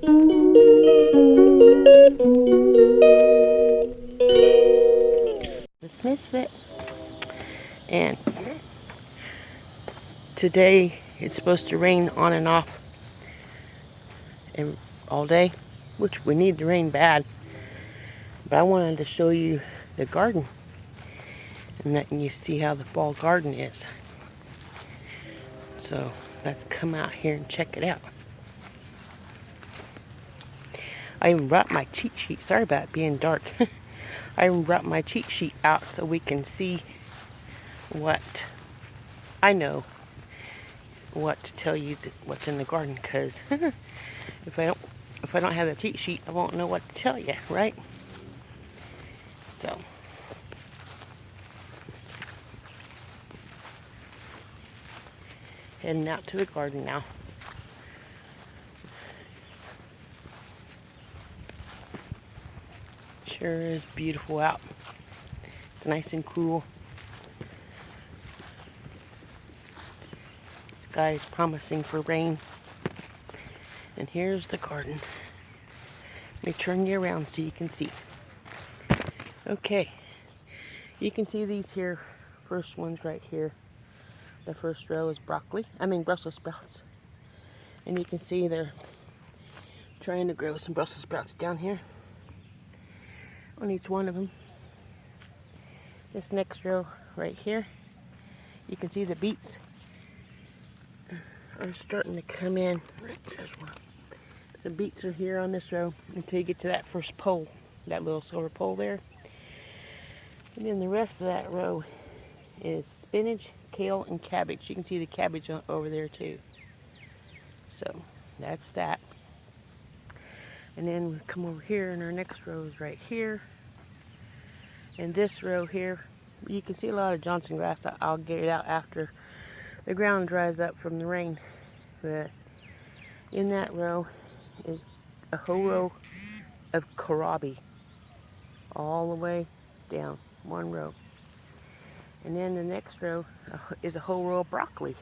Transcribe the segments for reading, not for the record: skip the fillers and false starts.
This misfit, and today it's supposed to rain on and off and all day, which we need the rain bad. But I wanted to show you the garden and letting you see how the fall garden is. So let's come out here and check it out. I even brought my cheat sheet. Sorry about it being dark. I even brought my cheat sheet out so we can see what I know, what to tell you what's in the garden. Because if I don't have the cheat sheet, I won't know what to tell you, right? So heading out to the garden now. Sure is beautiful out. It's nice and cool. The sky is promising for rain. And here's the garden. Let me turn you around so you can see. Okay, you can see these here first ones right here. The first row is Brussels sprouts. And you can see they're trying to grow some Brussels sprouts down here on each one of them. This next row right here, you can see the beets are starting to come in. Right, there's one. The beets are here on this row until you get to that first pole, that little silver pole there. And then the rest of that row is spinach, kale, and cabbage. You can see the cabbage over there too. So that's that. And then we come over here, and our next row is right here. And this row here, you can see a lot of Johnson grass. I'll get it out after the ground dries up from the rain. But in that row is a whole row of kohlrabi, all the way down, one row. And then the next row is a whole row of broccoli.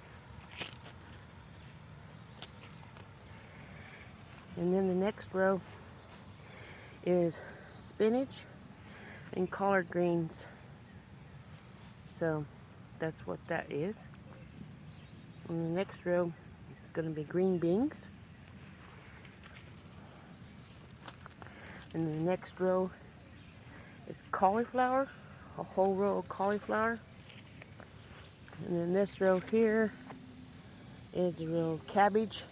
And then the next row is spinach and collard greens. So that's what that is. And the next row is going to be green beans. And the next row is cauliflower, a whole row of cauliflower. And then this row here is a row of cabbage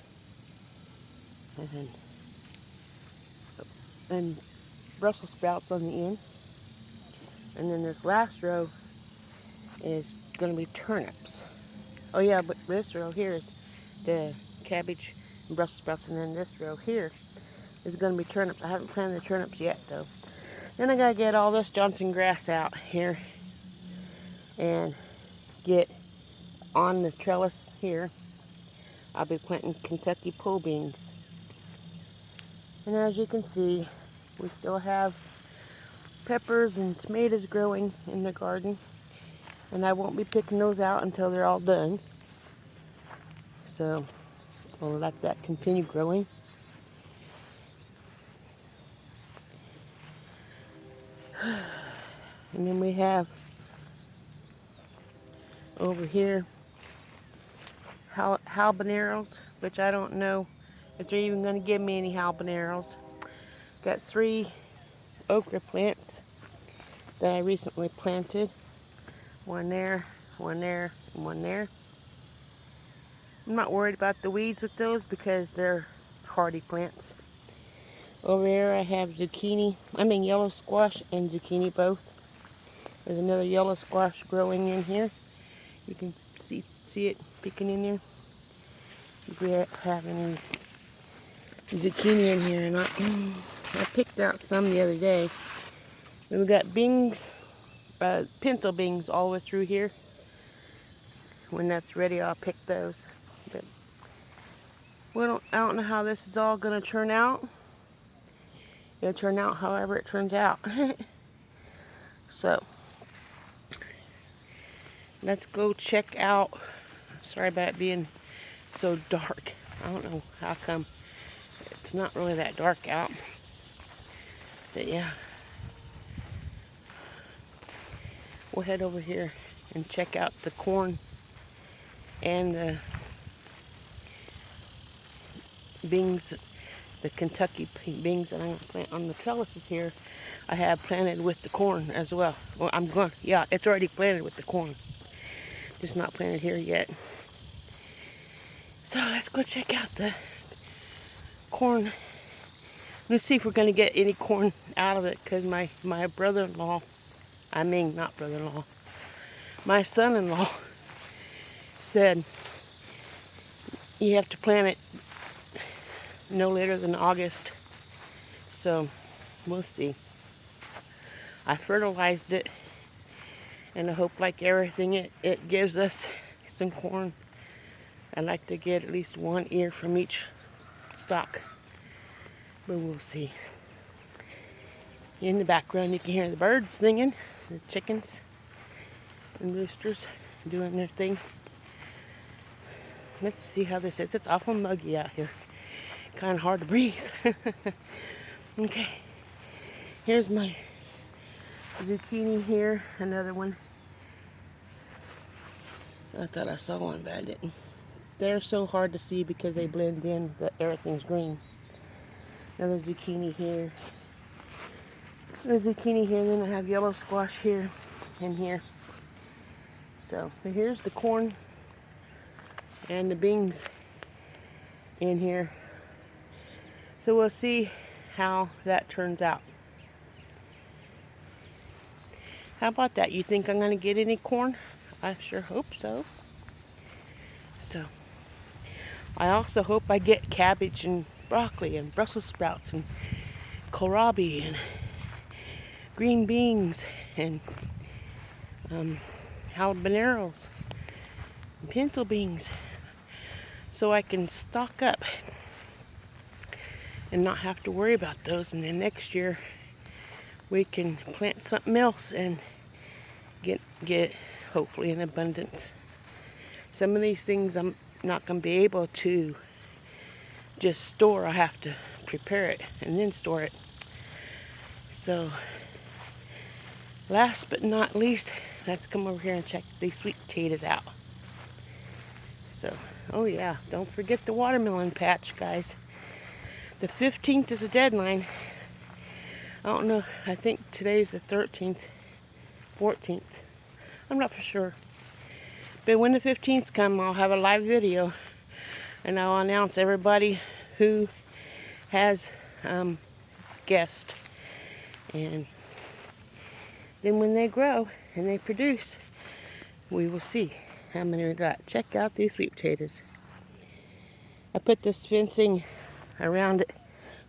and Brussels sprouts on the end. And then this last row is going to be turnips. Oh yeah, but this row here is the cabbage and Brussels sprouts, and then this row here is going to be turnips. I haven't planted the turnips yet though. Then I got to get all this Johnson grass out here and get on the trellis here. I'll be planting Kentucky pole beans. And as you can see, we still have peppers and tomatoes growing in the garden. And I won't be picking those out until they're all done. So we'll let that continue growing. And then we have over here habaneros, which I don't know if they're even going to give me any habaneros. Got 3 okra plants that I recently planted. One there, one there, and one there. I'm not worried about the weeds with those because they're hardy plants. Over there I have yellow squash and zucchini both. There's another yellow squash growing in here. You can see it peeking in there. If we have any zucchini in here or not. I picked out some the other day. And we got pinto beans all the way through here. When that's ready, I'll pick those. But I don't know how this is all going to turn out. It'll turn out however it turns out. So, let's go check out. Sorry about it being so dark. I don't know how come It's not really that dark out. But yeah. We'll head over here and check out the corn and the beans, the Kentucky beans that I'm going to plant on the trellises here. I have planted with the corn as well. Well, yeah, it's already planted with the corn. Just not planted here yet. So let's go check out the corn. Let's see if we're going to get any corn out of it, because my brother-in-law, not brother-in-law, my son-in-law said you have to plant it no later than August. So we'll see. I fertilized it, and I hope, like everything, it gives us some corn. I like to get at least one ear from each stalk, but we'll see. In the background you can hear the birds singing, the chickens and roosters doing their thing. Let's see how this is. It's awful muggy out here. Kind of hard to breathe. Okay, here's my zucchini here, another one. I thought I saw one, but I didn't. They're so hard to see because they blend in, that everything's green. Another zucchini here. Another zucchini here, and then I have yellow squash here and here. So here's the corn and the beans in here. So we'll see how that turns out. How about that? You think I'm going to get any corn? I sure hope so. So I also hope I get cabbage and broccoli and Brussels sprouts and kohlrabi and green beans and habaneros and pinto beans, so I can stock up and not have to worry about those. And then next year we can plant something else and get hopefully in abundance. Some of these things I'm not going to be able to just store. I have to prepare it and then store it. So last but not least, let's come over here and check these sweet potatoes out. So, oh yeah, don't forget the watermelon patch, guys. The 15th is the deadline. I don't know, I think today's the 13th, 14th. I'm not for sure. But when the 15th comes, I'll have a live video, and I'll announce everybody who has guessed. And then when they grow and they produce, we will see how many we got. Check out these sweet potatoes. I put this fencing around it.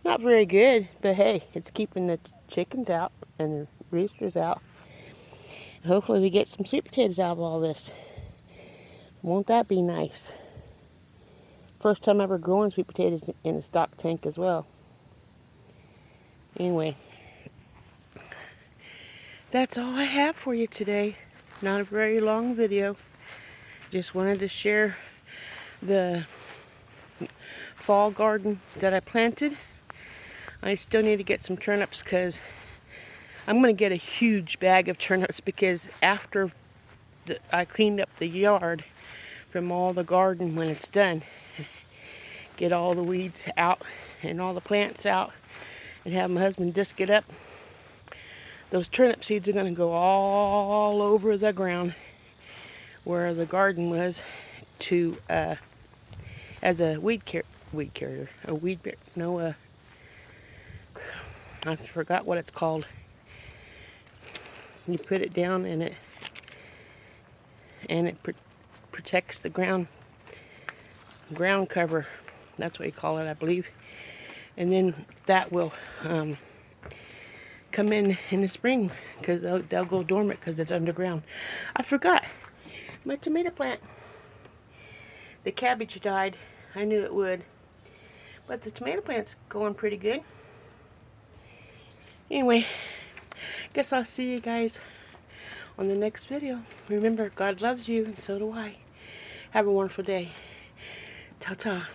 Not very good, but hey, it's keeping the chickens out and the roosters out. Hopefully we get some sweet potatoes out of all this. Won't that be nice? First time ever growing sweet potatoes in a stock tank as well. Anyway, that's all I have for you today. Not a very long video. Just wanted to share the fall garden that I planted. I still need to get some turnips, because I'm going to get a huge bag of turnips, because after I cleaned up the yard from all the garden, when it's done, get all the weeds out and all the plants out and have my husband disc it up, those turnip seeds are going to go all over the ground where the garden was, to as a weed carrier, I forgot what it's called. You put it down and it protects the ground cover. That's what you call it, I believe. And then that will come in the spring, because they'll go dormant because it's underground. I forgot my tomato plant. The cabbage died. I knew it would, but the tomato plant's going pretty good. Anyway, guess I'll see you guys on the next video. Remember, God loves you, and so do I. Have a wonderful day. Ta-ta.